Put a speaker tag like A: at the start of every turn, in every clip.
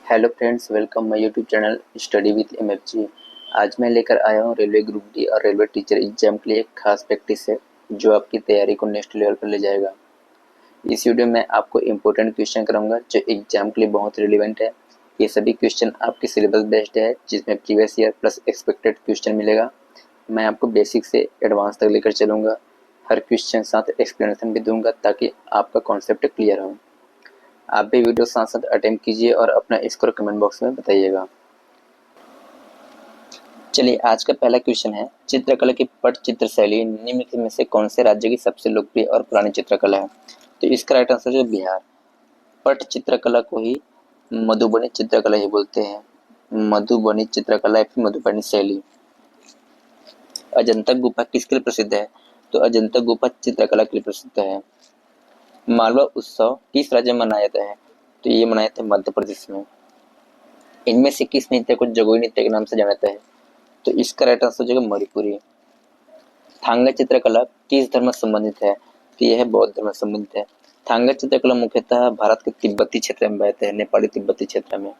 A: Hello friends, welcome my YouTube channel study with MFG. आज मैं लेकर आया हूँ रेलवे ग्रुप डी और रेलवे टीचर एग्जाम के लिए एक खास प्रैक्टिस है जो आपकी तैयारी को नेक्स्ट लेवल पर ले जाएगा। इस वीडियो में आपको इम्पोर्टेंट क्वेश्चन कराऊंगा जो एग्जाम के लिए बहुत रिलेवेंट है। ये सभी क्वेश्चन आपके सिलेबस बेस्ड है जिसमें previous year plus expected question मिलेगा। मैं आपको बेसिक से एडवांस तक लेकर चलूँगा। हर क्वेश्चन साथ एक्सप्लेनेशन भी दूंगा ताकि आपका कॉन्सेप्ट क्लियर हो। आप भी वीडियो साथ साथ अटेम्प्ट कीजिए और अपना स्कोर कमेंट बॉक्स में बताइएगा। चलिए, आज का पहला क्वेश्चन है, चित्रकला की पटचित्र शैली निम्नलिखित में से कौन से राज्य की सबसे लोकप्रिय और पुरानी चित्रकला है? तो इसका राइट आंसर जो बिहार। पट चित्रकला को ही मधुबनी चित्रकला ही बोलते हैं। मधुबनी चित्रकला या फिर मधुबनी शैली। अजंता गुफा किसके लिए प्रसिद्ध है? तो अजंता गुफा चित्रकला के लिए प्रसिद्ध है। मालवा उत्सव किस राज्य में मनाया जाता है? तो ये मनाया जाता है मध्य प्रदेश में। इनमें से किस नृत्य को जगोई नृत्य के नाम से जाना जाता है? तो इसका राइट आंसर हो जाएगा मणिपुरी। थांगा चित्रकला किस धर्म से संबंधित है? तो यह बौद्ध धर्म से संबंधित है। थांगा चित्रकला मुख्यतः भारत के तिब्बती क्षेत्र में बहते हैं, नेपाली तिब्बती क्षेत्र में।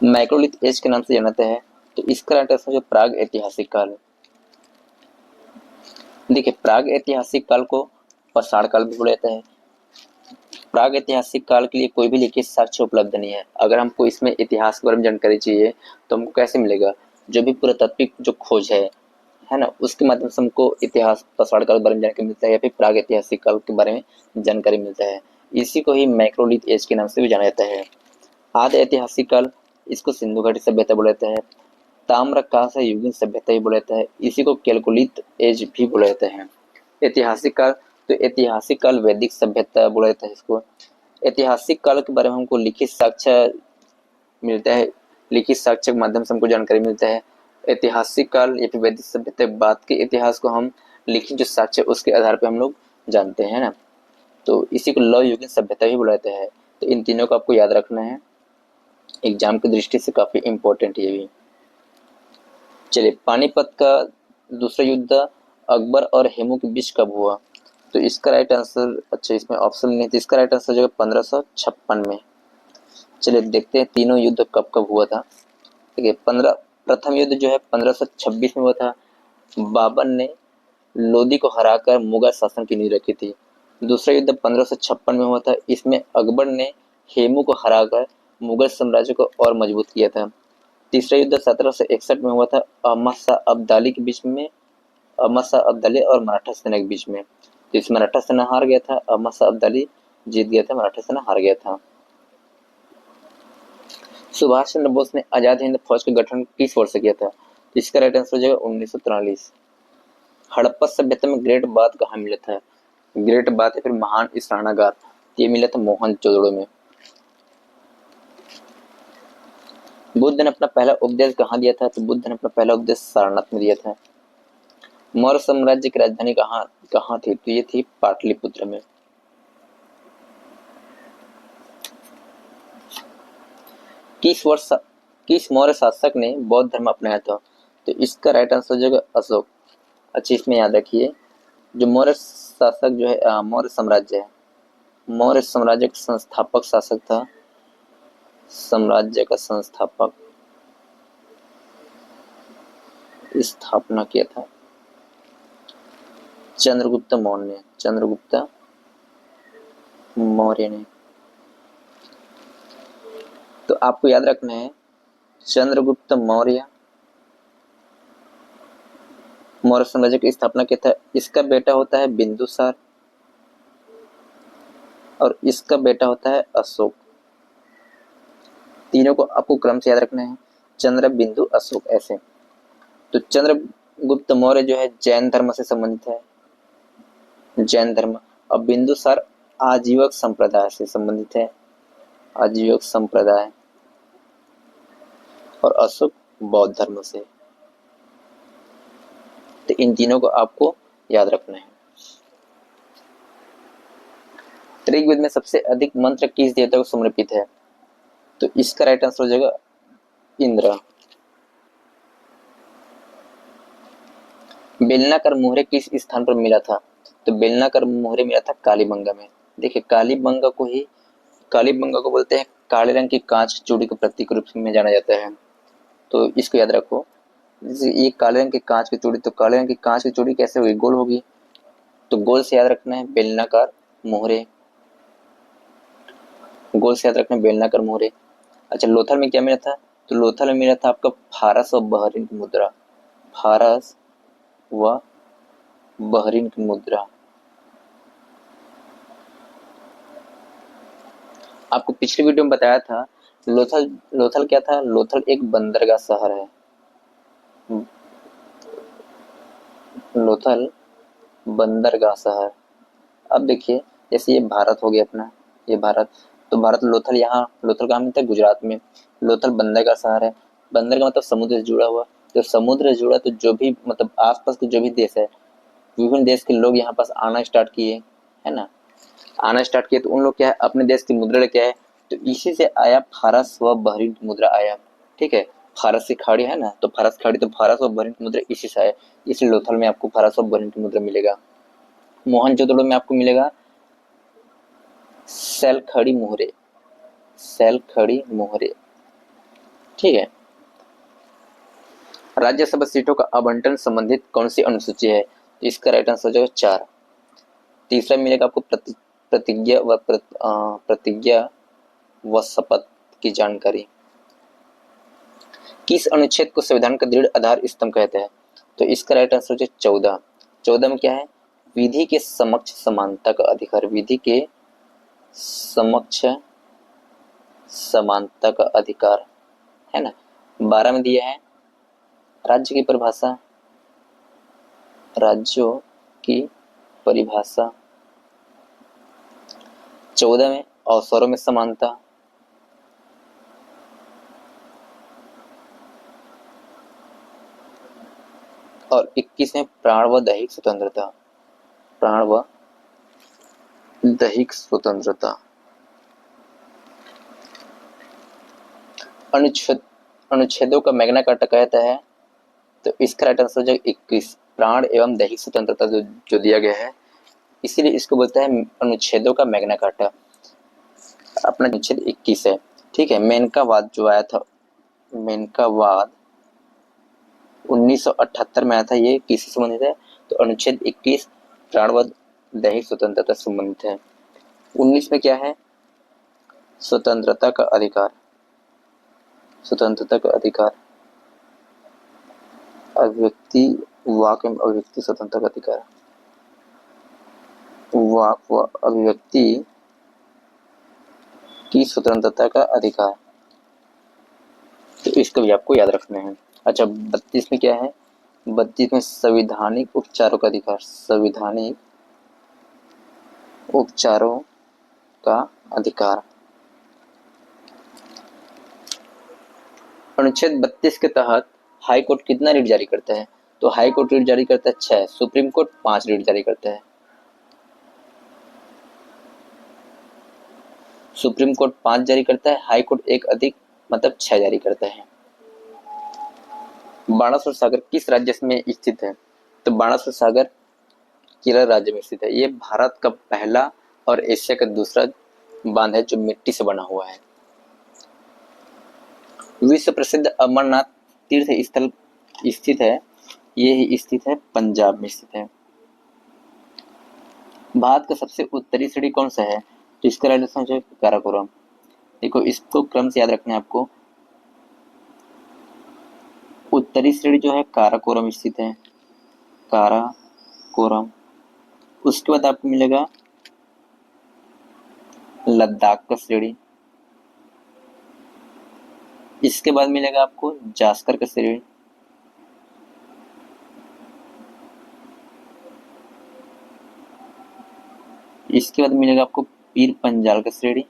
A: माइक्रोलिथ एज के नाम से जाना जाता है। तो इसका राइट आंसर जो प्राग ऐतिहासिक काल। देखिए, प्राग ऐतिहासिक काल को पाषाण काल भी बोला जाता है। प्राग ऐतिहासिक काल के लिए कोई भी लिखित साक्ष्य उपलब्ध नहीं है। अगर हमको इसमें इतिहास के बारे में जानकारी चाहिए तो हमको कैसे मिलेगा? जो भी पुरातात्विक जो खोज है ना, उसके माध्यम से हमको इतिहास पाषाण काल के बारे में जानकारी मिलता है या फिर प्राग ऐतिहासिक काल के बारे में जानकारी मिलता है। इसी को ही माइक्रोलिथ एज के नाम से भी जाना जाता है। आदि ऐतिहासिक काल, इसको सिंधु घाटी सभ्यता बोला जाता है। ताम्र कांस्य युगीन सभ्यता भी बोला जाता है। इसी को कैलकुलिथ एज भी बोला जाता है। ऐतिहासिक काल, तो ऐतिहासिक काल वैदिक सभ्यता बोला जाता है इसको। ऐतिहासिक काल के बारे में हमको लिखित साक्ष्य मिलता है। लिखित साक्ष्य के माध्यम से हमको जानकारी मिलता है। ऐतिहासिक काल या फिर वैदिक सभ्यता बाद के इतिहास को हम लिखित जो साक्ष्य उसके आधार पर हम लोग जानते हैं ना। तो इसी को लौ युगीन सभ्यता भी बुलाते हैं। तो इन तीनों को आपको याद रखना है, एग्जाम की दृष्टि से काफी इंपॉर्टेंट है ये भी। चलिए, पानीपत का दूसरा युद्ध अकबर और हेमू के बीच कब हुआ? तो इसका राइट आंसर, अच्छा इसमें ऑप्शन नहीं है, इसका राइट आंसर जो है 1556 में। चलिए देखते हैं तीनों युद्ध कब कब हुआ था। ठीक है, प्रथम युद्ध जो है 1526 में हुआ था। बाबर ने लोदी को हराकर मुगल शासन की नींव रखी थी। दूसरा युद्ध 1556 में हुआ था। इसमें अकबर ने हेमू को हराकर मुगल साम्राज्य को और मजबूत किया था। तीसरा युद्ध 1761 में हुआ था अहमद शाह अब्दाली के बीच में, अहमद शाह अब्दाली और मराठा सेना के बीच में। तो इसमें मराठा सेना हार गया था, अहमद शाह अब्दाली जीत गया था, मराठा सेना हार गया था। सुभाष चंद्र बोस ने आजाद हिंद फौज का गठन किस वर्ष किया था? तो इसका राइट आंसर हो जाएगा 1943। हड़प्पा सभ्यता में ग्रेट बाथ कहाँ मिला था? ग्रेट बाथ या फिर महान स्नानागार, ये मिला था मोहनजोदड़ो में। बुद्ध ने अपना पहला उपदेश कहाँ दिया था? तो बुद्ध ने अपना पहला उपदेश सारनाथ में दिया था। मौर्य साम्राज्य की राजधानी कहाँ कहाँ थी? तो ये थी पाटलिपुत्र में। किस मौर्य शासक ने बौद्ध धर्म अपनाया था? तो इसका राइट आंसर हो जाएगा अशोक। अच्छी इसमें याद रखिए, जो मौर्य शासक जो है मौर्य साम्राज्य है, मौर्य साम्राज्य का संस्थापक शासक था, साम्राज्य का संस्थापक स्थापना किया था चंद्रगुप्त मौर्य ने। चंद्रगुप्त मौर्य ने। तो आपको याद रखना है, चंद्रगुप्त मौर्य मौर्य साम्राज्य की स्थापना किया था। इसका बेटा होता है बिंदुसार और इसका बेटा होता है अशोक। तीनों को आपको क्रम से याद रखना है, चंद्र बिंदु अशोक ऐसे। तो चंद्रगुप्त मौर्य जो है जैन धर्म से संबंधित है, जैन धर्म। और बिंदुसार आजीवक संप्रदाय से संबंधित है, आजीवक संप्रदाय। और अशोक बौद्ध धर्म से। तो इन तीनों को आपको याद रखना है। ऋग्वेद में सबसे अधिक मंत्र किस देवता को समर्पित है? तो इसका राइट आंसर हो जाएगा इंद्र। बेलनाकर मोहरे किस स्थान पर मिला था? तो बेलनाकर मोहरे मिला था कालीबंगा में। देखिए, कालीबंगा को बोलते हैं काले रंग की कांच चूड़ी के प्रतीक के रूप में जाना जाता है। तो इसको याद रखो, जैसे ये काले रंग की कांच की चूड़ी, तो काले रंग की कांच की चूड़ी कैसे होगी, गोल होगी। तो गोल से याद रखना है बेलनाकार मोहरे, गोल से याद रखना है बेलनाकार मोहरे। अच्छा, लोथल में क्या मिला था, तो लोथल में मिला था आपका फारस व बहरीन की मुद्रा, फारस व बहरीन की मुद्रा। आपको पिछली वीडियो में बताया था लोथल, लोथल क्या था, लोथल एक बंदरगाह शहर है। लोथल बंदरगाह शहर। अब देखिए, जैसे ये भारत हो गया अपना, ये भारत, तो भारत लोथल, यहाँ लोथल कहाँ मिलता है, गुजरात में। लोथल बंदरगाह शहर है, बंदरगाह मतलब समुद्र से जुड़ा हुआ, जब समुद्र से जुड़ा तो जो भी मतलब आसपास के जो भी देश है, विभिन्न देश के लोग यहाँ पास आना स्टार्ट किए, है ना, आना स्टार्ट किए, तो उन लोग क्या है अपने देश की मुद्रा लेके आए, तो इसी से आया फारस व बहरीन की मुद्रा आया। ठीक है, फारस की खाड़ी है ना, तो फारस खाड़ी, तो फारस व बहरीन की मुद्रा इसी से आया, इसलिए लोथल में आपको फारस व बहरीन की मुद्रा मिलेगा। मोहनजोदड़ो में आपको मिलेगा सेल खड़ी मोहरे, सेल खड़ी मोहरे। ठीक है, राज्यसभा सीटों का आवंटन संबंधित कौन सी अनुसूची है, तो इसका राइट आंसर हो जाएगा 4। तीसरा मिलेगा आपको प्रतिज्ञा व शपथ की जानकारी। किस अनुच्छेद को संविधान का दृढ़ आधार स्तंभ कहते हैं, तो इसका राइट आंसर हो 14। 14 में क्या है, विधि के समक्ष समानता का अधिकार, विधि के समक्ष समानता का अधिकार, है ना। 12 में दिया है राज्य की परिभाषा, राज्यों की परिभाषा। 14 में अवसरों में समानता, और 21 में प्राण व दैहिक स्वतंत्रता, प्राण व दैहिक स्वतंत्रता। अनुच्छेदों का मैग्ना कार्टा कहता है, तो इसका राइट आंसर जो 21, प्राण एवं दैहिक स्वतंत्रता जो दिया गया है, इसीलिए इसको बोलते हैं अनुच्छेदों का मैग्ना कार्टा। अपना अनुच्छेद 21 है। ठीक है, मेनकावाद जो आया था, मेनकावाद 1978 में आया था, ये किससे संबंधित है, तो अनुच्छेद 21 प्राण व दैहिक स्वतंत्रता से संबंधित है। 19 में क्या है, स्वतंत्रता का अधिकार, स्वतंत्रता का अधिकार, अभिव्यक्ति, वाक एवं अभिव्यक्ति स्वतंत्रता का अधिकार, वाक व अभिव्यक्ति की स्वतंत्रता का अधिकार, तो इसको भी आपको याद रखना है। अच्छा, 32 में क्या है, 32 में संवैधानिक उपचारों का अधिकार, संवैधानिक उपचारों का अधिकार। अनुच्छेद 32 के तहत हाई कोर्ट कितना रिट जारी करता है, तो हाई कोर्ट रिट जारी करता है 6, सुप्रीम कोर्ट 5 रिट जारी करता है। सुप्रीम कोर्ट 5 जारी करता है, हाई कोर्ट एक अधिक मतलब 6 जारी करता है। बाणासुर सागर किस राज्य में स्थित है, तो बाणासुर सागर केरल राज्य में स्थित है। ये भारत का पहला और एशिया का दूसरा बांध है जो मिट्टी से बना हुआ है। विश्व प्रसिद्ध अमरनाथ तीर्थ स्थल स्थित है, ये स्थित है पंजाब में स्थित है। भारत का सबसे उत्तरी श्रेणी कौन सा है, तो इसका राइट आंसर है काराकोरम। देखो, इसको क्रम से याद रखना है आपको। उत्तरी श्रेणी जो है काराकोरम स्थित है, काराकोरम। उसके बाद आपको मिलेगा लद्दाख का श्रेणी, इसके बाद मिलेगा आपको जास्कर का श्रेणी, इसके बाद मिलेगा आपको पीर पंजाल का श्रेणी,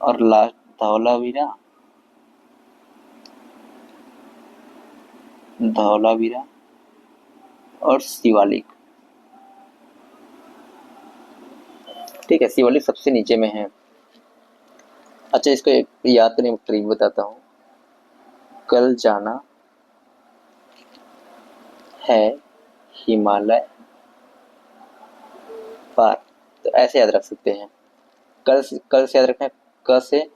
A: और लास्ट धौलावीरा, धौलावीरा और शिवालिक। ठीक है, शिवालिक सबसे नीचे में है। अच्छा, इसको एक याद करने में ट्रिक बताता हूँ। कल जाना है हिमालय पार, तो ऐसे याद रख सकते हैं। कल से याद रखना है, क से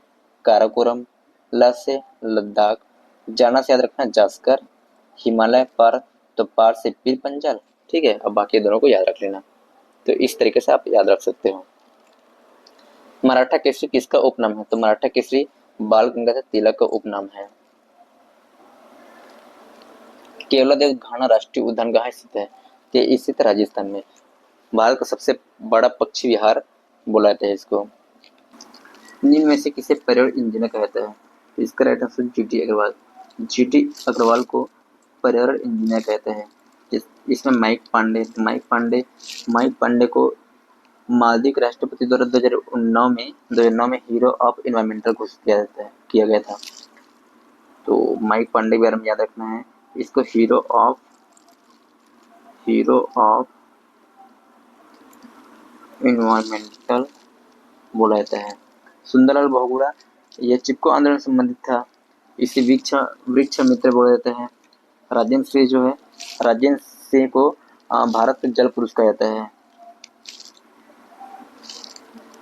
A: काराकोरम, ल से लद्दाख, जाना से याद रखना जास्कर, हिमालय पार तो पार से पीर पंजाल। ठीक है, अब बाकी दोनों को याद रख लेना। तो इस तरीके से आप याद रख सकते हो। मराठा केसरी किसका उपनाम है? तो मराठा केसरी बाल गंगाधर तिलक का उपनाम है। केवलादेव घाना राष्ट्रीय उद्यान कहाँ स्थित है? ये स्थित राजस्थान में। भारत का सबसे बड़ा पक्षी विहार बोला जाता है इसको। निम्न में से किसे पर्यावरण इंजीनियर कहा जाता है? इसका right answer GT Agrawal. GT Agrawal को पर्यावरण इंजीनियर कहते हैं। इसमें माइक पांडे को मालदीव के राष्ट्रपति द्वारा 2009 में हीरो ऑफ एनवायरमेंटल घोषित किया गया था। तो माइक पांडे के बारे में याद रखना है। इसको हीरो ऑफ एनवायरमेंटल बोला जाता है। सुंदरलाल बहुगुणा यह चिपको आंदोलन से संबंधित था। इसे वृक्ष मित्र बोला जाता है। राजेंद्र सिंह को भारत का जल पुरुष कहा जाता है।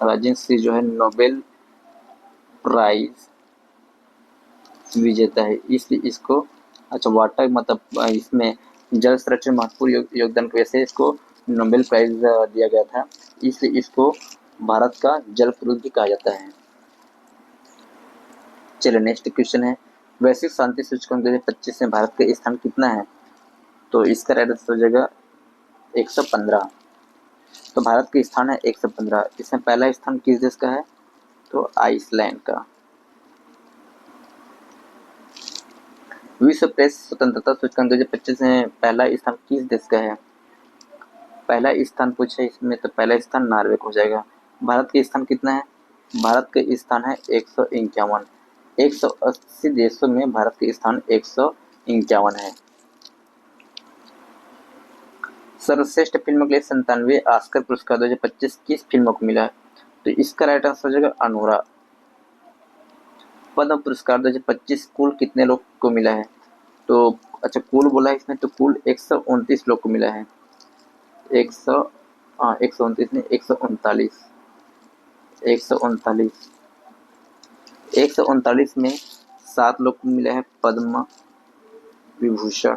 A: राजेंद्र सिंह जो है नोबेल प्राइज विजेता है, इसलिए इसको वाटर मतलब इसमें जल संरक्षण महत्वपूर्ण योगदान की वजह से इसको नोबेल प्राइज दिया गया था, इसलिए इसको भारत का जल पुरुष भी कहा जाता है। चलिए नेक्स्ट क्वेश्चन है, वैश्विक शांति सूचकांक 2025 में भारत का स्थान कितना है? तो इसका राइट आंसर हो जाएगा 115। तो भारत का स्थान है 115। इसमें पहला स्थान किस देश का है? तो आइसलैंड का। विश्व प्रेस स्वतंत्रता सूचकांक 2025 में पहला स्थान किस देश का है? पहला स्थान पूछे इसमें, तो पहला स्थान नॉर्वे को हो जाएगा। भारत का स्थान कितना है? भारत का स्थान है 151। 180 देशों में भारत का स्थान 151 है। सर्वश्रेष्ठ फिल्म के लिए 97वें ऑस्कर पुरस्कार 2025 किस फिल्म को मिला है? तो इसका राइट आंसर हो जाएगा अनुरा। पद्म पुरस्कार 2025 कुल कितने लोग को मिला है? तो कुल बोला है इसमें, तो कुल 129 लोग को मिला है। 129 नहीं 139। 139 में 7 लोग को मिला है पद्म विभूषण।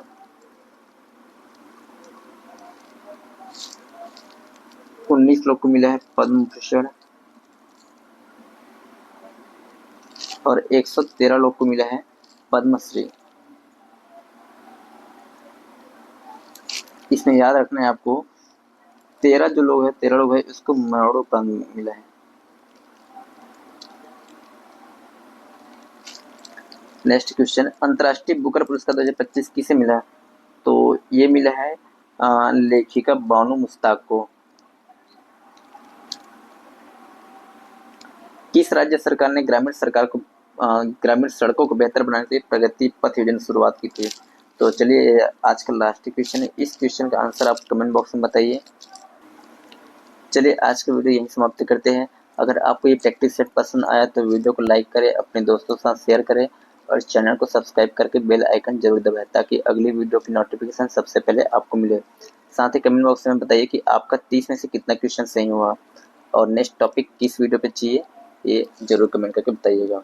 A: उन्नीस लोग को मिला है पद्म भूषण और 113 लोग को मिला है पद्मश्री। इसमें याद रखना है आपको 13 लोग है इसको मरणोपरांत मिला है। नेक्स्ट क्वेश्चन, अंतर्राष्ट्रीय बुकर पुरस्कार 2025 किसे मिला है? तो ये मिला है लेखिका बानू मुश्ताक को। किस राज्य सरकार ने ग्रामीण सड़कों को बेहतर बनाने के लिए प्रगति पथ योजना की शुरुआत की थी? तो चलिए आज का लास्ट क्वेश्चन है, इस क्वेश्चन का आंसर आप कमेंट बॉक्स में बताइए। चलिए आज का वीडियो यहीं समाप्त करते हैं। अगर आपको ये प्रैक्टिस सेट पसंद आया तो वीडियो को लाइक करें, अपने दोस्तों के साथ शेयर करें और चैनल को सब्सक्राइब करके बेल आइकन जरूर दबाएं ताकि अगली वीडियो की नोटिफिकेशन सबसे पहले आपको मिले। साथ ही कमेंट बॉक्स में बताइए कि आपका 30 में से कितना क्वेश्चन सही हुआ और नेक्स्ट टॉपिक किस वीडियो पे चाहिए ये जरूर कमेंट करके बताइएगा।